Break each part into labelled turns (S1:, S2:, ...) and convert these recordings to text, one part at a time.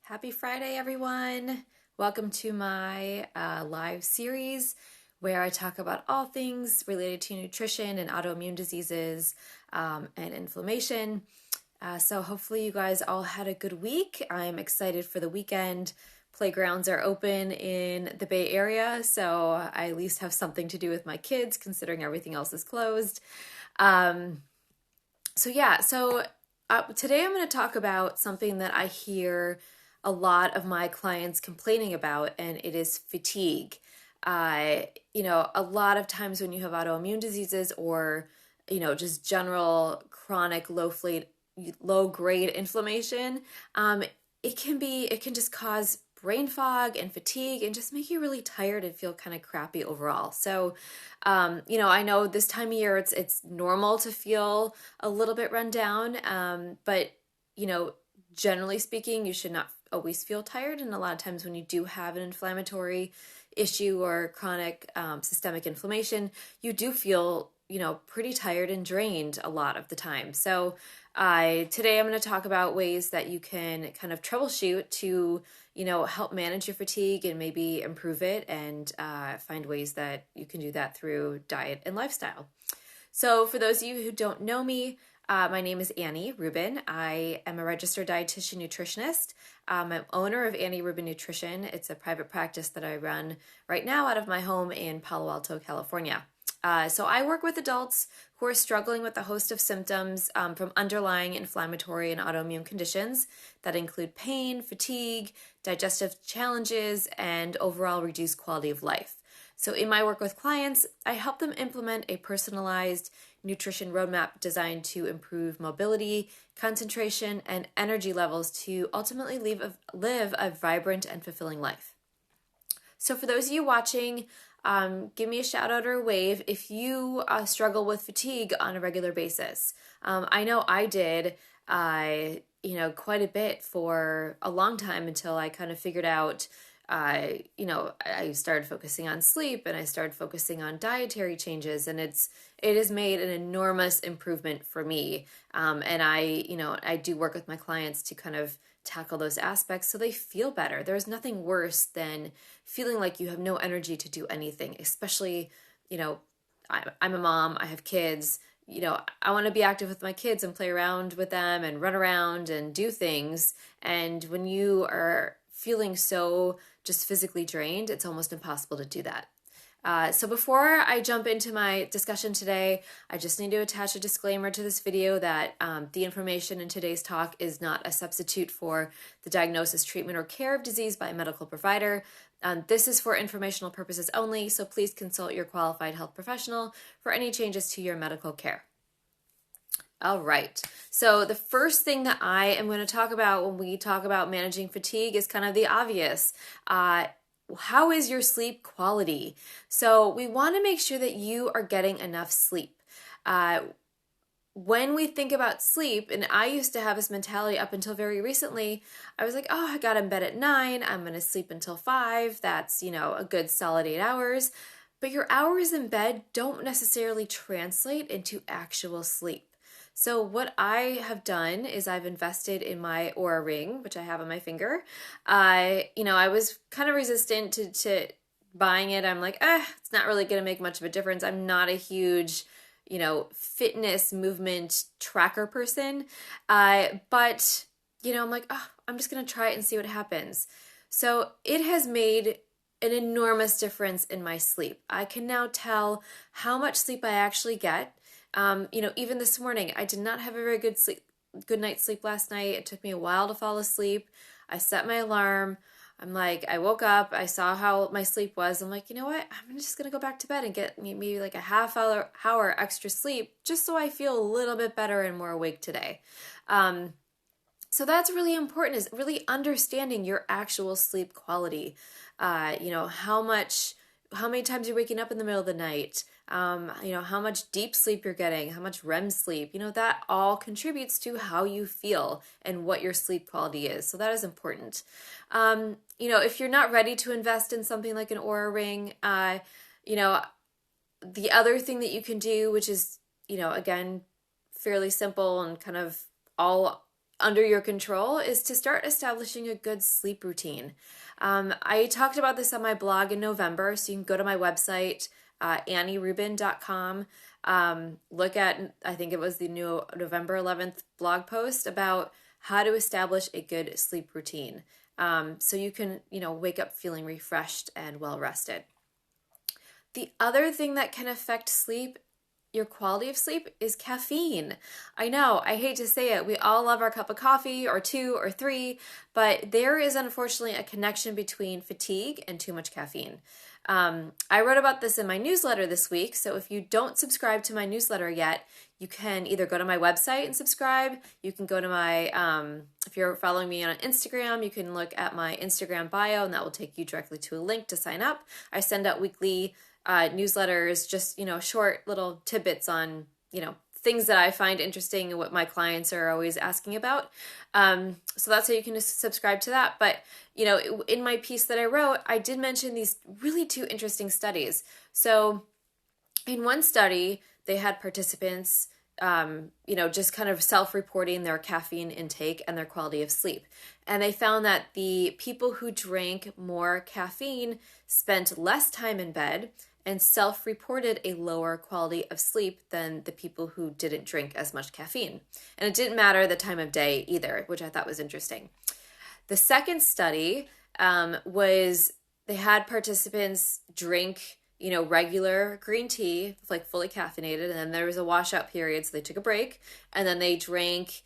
S1: Happy Friday, everyone. Welcome to my live series where I talk about all things related to nutrition and autoimmune diseases and inflammation. So hopefully you guys all had a good week. I'm excited for the weekend. Playgrounds are open in the Bay Area, so I at least have something to do with my kids considering everything else is closed. Today I'm going to talk about something that I hear a lot of my clients complaining about, and it is fatigue. A lot of times when you have autoimmune diseases or, just general chronic low grade inflammation, it can just cause brain fog and fatigue and just make you really tired and feel kind of crappy overall. So, I know this time of year it's normal to feel a little bit run down, but generally speaking, you should not always feel tired. And a lot of times when you do have an inflammatory issue or chronic systemic inflammation, you do feel, pretty tired and drained a lot of the time. So today I'm going to talk about ways that you can kind of troubleshoot to, help manage your fatigue and maybe improve it, and find ways that you can do that through diet and lifestyle. So for those of you who don't know me, my name is Annie Rubin. I am a registered dietitian nutritionist. I'm owner of Annie Rubin Nutrition. It's a private practice that I run right now out of my home in Palo Alto, California. So I work with adults who are struggling with a host of symptoms from underlying inflammatory and autoimmune conditions that include pain, fatigue, digestive challenges, and overall reduced quality of life. So in my work with clients, I help them implement a personalized nutrition roadmap designed to improve mobility, concentration, and energy levels to ultimately live a vibrant and fulfilling life. So for those of you watching, give me a shout out or a wave if you struggle with fatigue on a regular basis. I know I did, quite a bit for a long time until I kind of figured out I started focusing on sleep and I started focusing on dietary changes, and it has made an enormous improvement for me. And I do work with my clients to kind of tackle those aspects so they feel better. There's nothing worse than feeling like you have no energy to do anything, especially, I'm a mom, I have kids, I want to be active with my kids and play around with them and run around and do things. And when you are feeling so just physically drained, it's almost impossible to do that. So before I jump into my discussion today, I just need to attach a disclaimer to this video that the information in today's talk is not a substitute for the diagnosis, treatment, or care of disease by a medical provider. This is for informational purposes only, so please consult your qualified health professional for any changes to your medical care. All right. So the first thing that I am going to talk about when we talk about managing fatigue is kind of the obvious. How is your sleep quality? So we want to make sure that you are getting enough sleep. When we think about sleep, and I used to have this mentality up until very recently, I was like, I got in bed at 9, I'm going to sleep until 5. That's, a good solid 8 hours. But your hours in bed don't necessarily translate into actual sleep. So what I have done is I've invested in my Oura Ring, which I have on my finger. I was kind of resistant to buying it. I'm like, it's not really going to make much of a difference. I'm not a huge, fitness movement tracker person. But I'm like, I'm just going to try it and see what happens. So it has made an enormous difference in my sleep. I can now tell how much sleep I actually get. Even this morning, I did not have a very good night's sleep last night. It took me a while to fall asleep. I set my alarm. I woke up, I saw how my sleep was. I'm like, you know what? I'm just going to go back to bed and get maybe like a half hour extra sleep just so I feel a little bit better and more awake today. So that's really important, is really understanding your actual sleep quality. How many times you're waking up in the middle of the night, how much deep sleep you're getting, how much REM sleep, that all contributes to how you feel and what your sleep quality is. So that is important. If you're not ready to invest in something like an Oura Ring, the other thing that you can do, which is, again, fairly simple and kind of all under your control is to start establishing a good sleep routine. I talked about this on my blog in November, so you can go to my website, AnnieRubin.com. Look at, I think it was the new November 11th blog post about how to establish a good sleep routine. So you can, wake up feeling refreshed and well rested. The other thing that can affect sleep, your quality of sleep, is caffeine. I know, I hate to say it. We all love our cup of coffee or 2 or 3, but there is unfortunately a connection between fatigue and too much caffeine. I wrote about this in my newsletter this week, so if you don't subscribe to my newsletter yet, you can either go to my website and subscribe. You can go to my, if you're following me on Instagram, you can look at my Instagram bio, and that will take you directly to a link to sign up. I send out weekly newsletters, just, short little tidbits on, things that I find interesting and what my clients are always asking about. So that's how you can just subscribe to that. But, in my piece that I wrote, I did mention these really 2 interesting studies. So in one study, they had participants, just kind of self-reporting their caffeine intake and their quality of sleep. And they found that the people who drank more caffeine spent less time in bed and self-reported a lower quality of sleep than the people who didn't drink as much caffeine. And it didn't matter the time of day either, which I thought was interesting. The second study was they had participants drink, regular green tea, like fully caffeinated, and then there was a washout period, so they took a break, and then they drank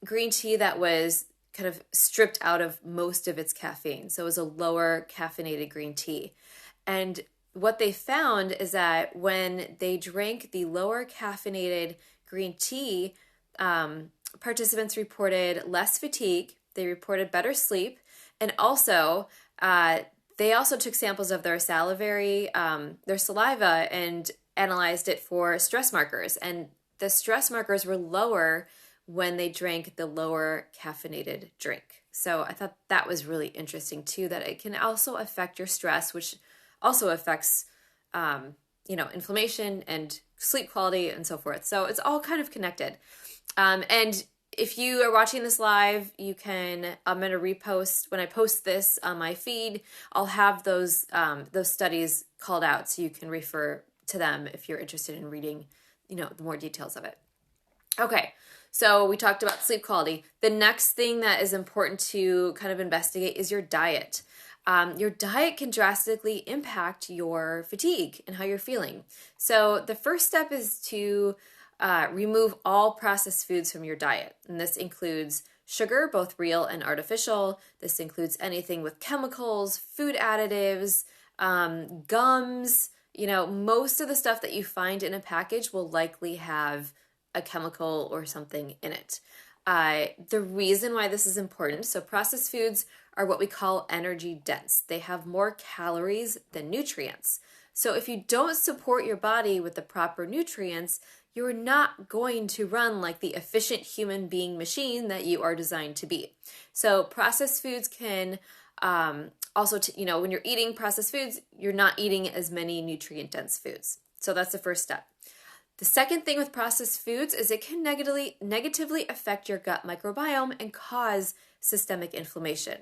S1: green tea that was kind of stripped out of most of its caffeine. So it was a lower caffeinated green tea. And what they found is that when they drank the lower caffeinated green tea, participants reported less fatigue, they reported better sleep, and also they also took samples of their their saliva, and analyzed it for stress markers. And the stress markers were lower when they drank the lower caffeinated drink. So I thought that was really interesting too, that it can also affect your stress, which also affects, inflammation and sleep quality and so forth. So it's all kind of connected. And if you are watching this live, I'm going to repost, when I post this on my feed, I'll have those studies called out so you can refer to them if you're interested in reading, the more details of it. Okay. So we talked about sleep quality. The next thing that is important to kind of investigate is your diet. Your diet can drastically impact your fatigue and how you're feeling. So the first step is to remove all processed foods from your diet. And this includes sugar, both real and artificial. This includes anything with chemicals, food additives, gums. Most of the stuff that you find in a package will likely have a chemical or something in it. The reason why this is important, so processed foods are what we call energy dense. They have more calories than nutrients. So if you don't support your body with the proper nutrients, you're not going to run like the efficient human being machine that you are designed to be. So processed foods can also, when you're eating processed foods, you're not eating as many nutrient dense foods. So that's the first step. The second thing with processed foods is it can negatively affect your gut microbiome and cause systemic inflammation.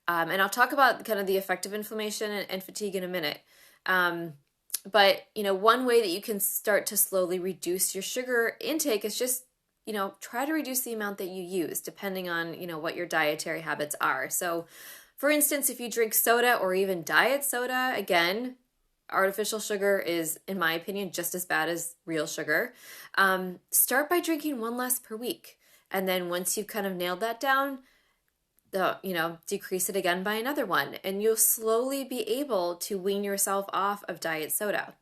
S1: And I'll talk about kind of the effect of inflammation and fatigue in a minute. But, one way that you can start to slowly reduce your sugar intake is just, try to reduce the amount that you use depending on, what your dietary habits are. So, for instance, if you drink soda or even diet soda, again, artificial sugar is, in my opinion, just as bad as real sugar. Start by drinking 1 less per week. And then once you've kind of nailed that down, decrease it again by another one, and you'll slowly be able to wean yourself off of diet soda.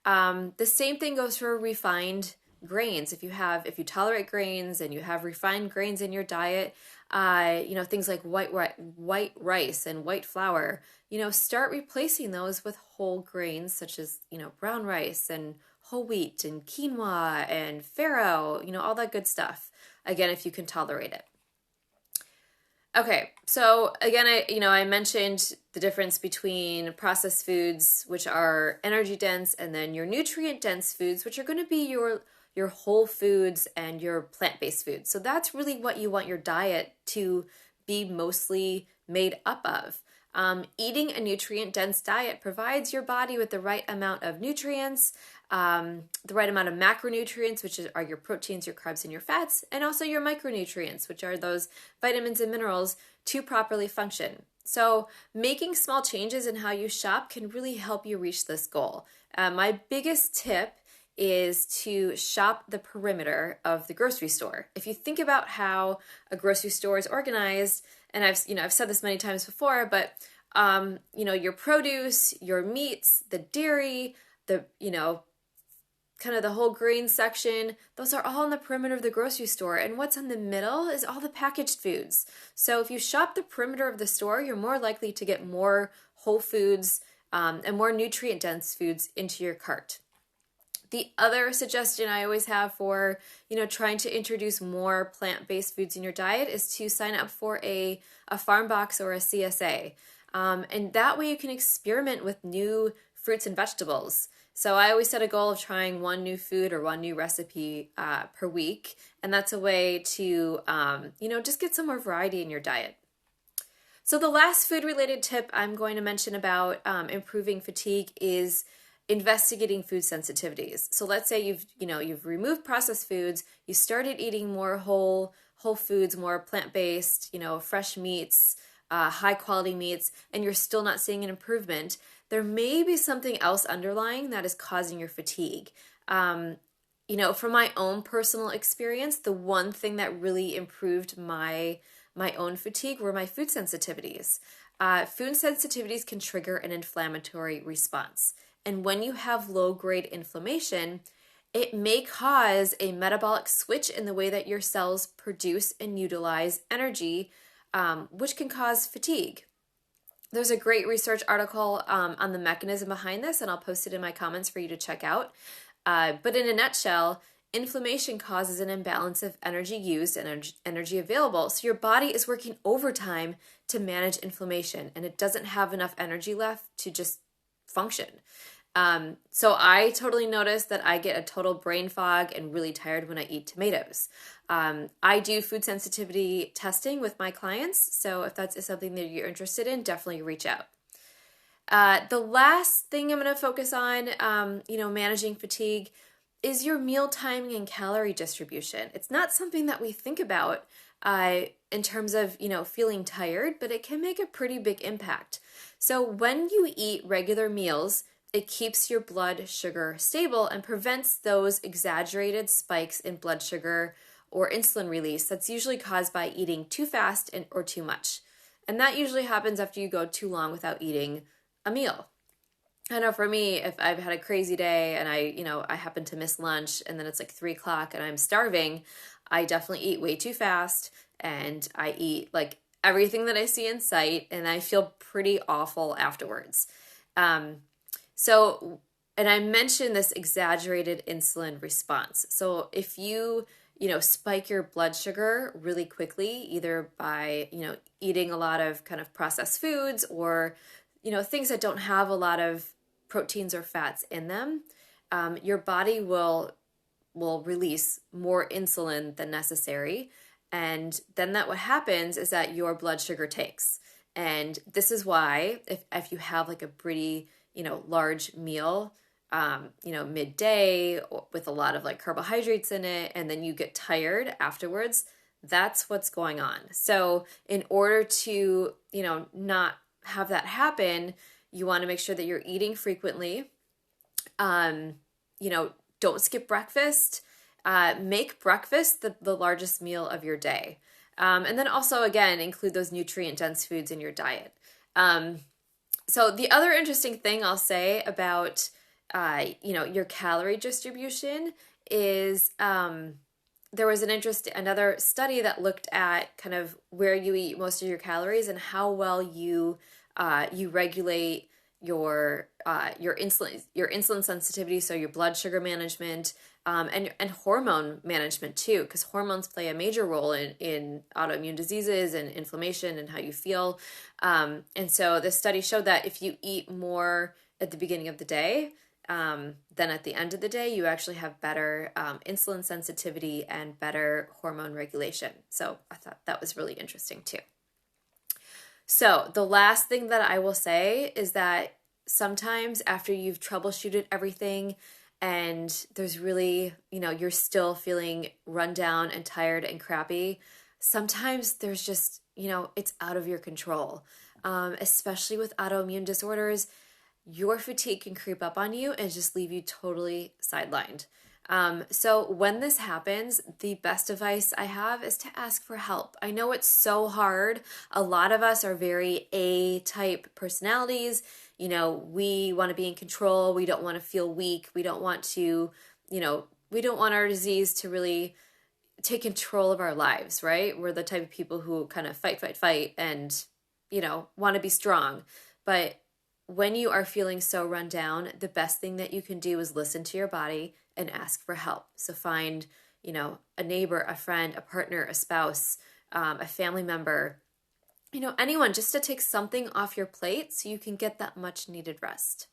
S1: The same thing goes for refined grains. If you tolerate grains and you have refined grains in your diet, things like white rice and white flour, start replacing those with whole grains such as, brown rice and whole wheat and quinoa and farro, all that good stuff. Again, if you can tolerate it. Okay, so again, I mentioned the difference between processed foods, which are energy dense, and then your nutrient dense foods, which are going to be your your whole foods and your plant-based foods. So that's really what you want your diet to be mostly made up of. Eating a nutrient-dense diet provides your body with the right amount of nutrients, the right amount of macronutrients, which are your proteins, your carbs, and your fats, and also your micronutrients, which are those vitamins and minerals, to properly function. So making small changes in how you shop can really help you reach this goal. My biggest tip is to shop the perimeter of the grocery store. If you think about how a grocery store is organized, and I've said this many times before, but your produce, your meats, the dairy, kind of the whole grain section, those are all on the perimeter of the grocery store. And what's in the middle is all the packaged foods. So if you shop the perimeter of the store, you're more likely to get more whole foods and more nutrient-dense foods into your cart. The other suggestion I always have for, trying to introduce more plant-based foods in your diet is to sign up for a farm box or a CSA. And that way you can experiment with new fruits and vegetables. So I always set a goal of trying one new food or one new recipe per week. And that's a way to, just get some more variety in your diet. So the last food-related tip I'm going to mention about improving fatigue is investigating food sensitivities. So let's say you've removed processed foods, you started eating more whole foods, more plant-based, fresh meats, high quality meats, and you're still not seeing an improvement. There may be something else underlying that is causing your fatigue. From my own personal experience, the one thing that really improved my own fatigue were my food sensitivities. Food sensitivities can trigger an inflammatory response. And when you have low-grade inflammation, it may cause a metabolic switch in the way that your cells produce and utilize energy, which can cause fatigue. There's a great research article on the mechanism behind this, and I'll post it in my comments for you to check out. But in a nutshell, inflammation causes an imbalance of energy used and energy available. So your body is working overtime to manage inflammation, and it doesn't have enough energy left to just function. So I totally notice that I get a total brain fog and really tired when I eat tomatoes. I do food sensitivity testing with my clients, so if that's something that you're interested in, definitely reach out. The last thing I'm going to focus on, managing fatigue is your meal timing and calorie distribution. It's not something that we think about in terms of, feeling tired, but it can make a pretty big impact. So when you eat regular meals, it keeps your blood sugar stable and prevents those exaggerated spikes in blood sugar or insulin release that's usually caused by eating too fast or too much. And that usually happens after you go too long without eating a meal. I know for me, if I've had a crazy day and I happen to miss lunch and then it's like 3 o'clock and I'm starving, I definitely eat way too fast and I eat like everything that I see in sight and I feel pretty awful afterwards. And I mentioned this exaggerated insulin response. So if you, spike your blood sugar really quickly, either by, eating a lot of kind of processed foods or, things that don't have a lot of proteins or fats in them, your body will release more insulin than necessary. And then what happens is that your blood sugar tanks. And this is why if you have like a pretty large meal, midday with a lot of like carbohydrates in it, and then you get tired afterwards, that's what's going on. So in order to, not have that happen, you want to make sure that you're eating frequently. Don't skip breakfast. Make breakfast the largest meal of your day. And then also, again, include those nutrient-dense foods in your diet. So the other interesting thing I'll say about, your calorie distribution is there was another study that looked at kind of where you eat most of your calories and how well you regulate your insulin sensitivity, so your blood sugar management, and hormone management too, because hormones play a major role in autoimmune diseases and inflammation and how you feel. And so this study showed that if you eat more at the beginning of the day, then at the end of the day, you actually have better insulin sensitivity and better hormone regulation. So I thought that was really interesting too. So the last thing that I will say is that sometimes after you've troubleshooted everything and there's really, you're still feeling run down and tired and crappy, sometimes there's just, it's out of your control. Especially with autoimmune disorders, your fatigue can creep up on you and just leave you totally sidelined. So when this happens, the best advice I have is to ask for help. I know it's so hard. A lot of us are very A-type personalities. We want to be in control. We don't want to feel weak. We don't want to, we don't want our disease to really take control of our lives, right? We're the type of people who kind of fight, and, want to be strong. But when you are feeling so run down, the best thing that you can do is listen to your body and ask for help. So find, a neighbor, a friend, a partner, a spouse, a family member, anyone, just to take something off your plate so you can get that much needed rest.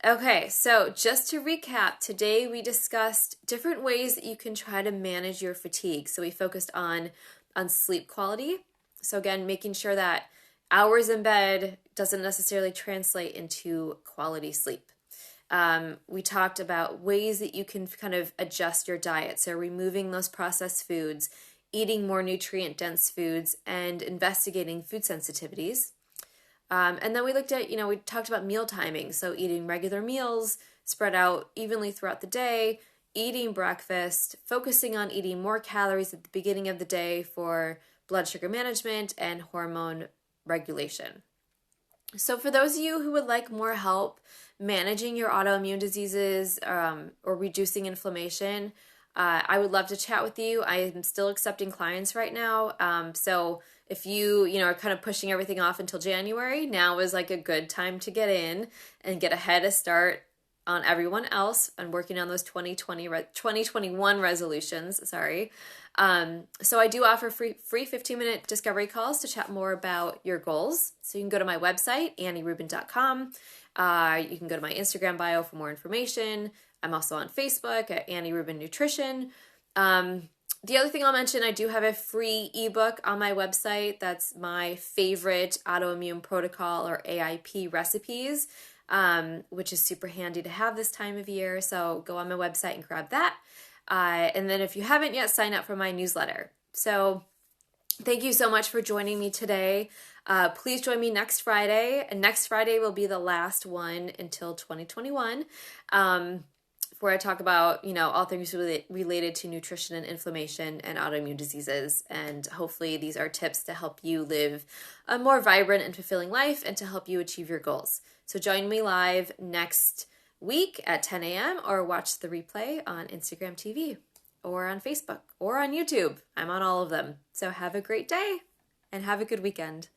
S1: Okay, so just to recap, today we discussed different ways that you can try to manage your fatigue. So we focused on sleep quality. So again, making sure that hours in bed doesn't necessarily translate into quality sleep. We talked about ways that you can kind of adjust your diet. So removing those processed foods, eating more nutrient-dense foods, and investigating food sensitivities. And then we looked at, we talked about meal timing. So eating regular meals spread out evenly throughout the day, eating breakfast, focusing on eating more calories at the beginning of the day for blood sugar management and hormone regulation. So for those of you who would like more help managing your autoimmune diseases or reducing inflammation, I would love to chat with you. I am still accepting clients right now. So if you, are kind of pushing everything off until January, now is like a good time to get in and get a head start on everyone else and working on those 2021 resolutions. Sorry. So I do offer free 15-minute discovery calls to chat more about your goals. So you can go to my website, AnnieRubin.com. You can go to my Instagram bio for more information. I'm also on Facebook at Annie Rubin Nutrition. The other thing I'll mention, I do have a free ebook on my website. That's my favorite autoimmune protocol or AIP recipes, which is super handy to have this time of year. So go on my website and grab that. And then if you haven't yet, sign up for my newsletter. So thank you so much for joining me today. Please join me next Friday. And next Friday will be the last one until 2021. Where I talk about, all things related to nutrition and inflammation and autoimmune diseases. And hopefully these are tips to help you live a more vibrant and fulfilling life and to help you achieve your goals. So join me live next week at 10 a.m. or watch the replay on Instagram TV or on Facebook or on YouTube. I'm on all of them. So have a great day and have a good weekend.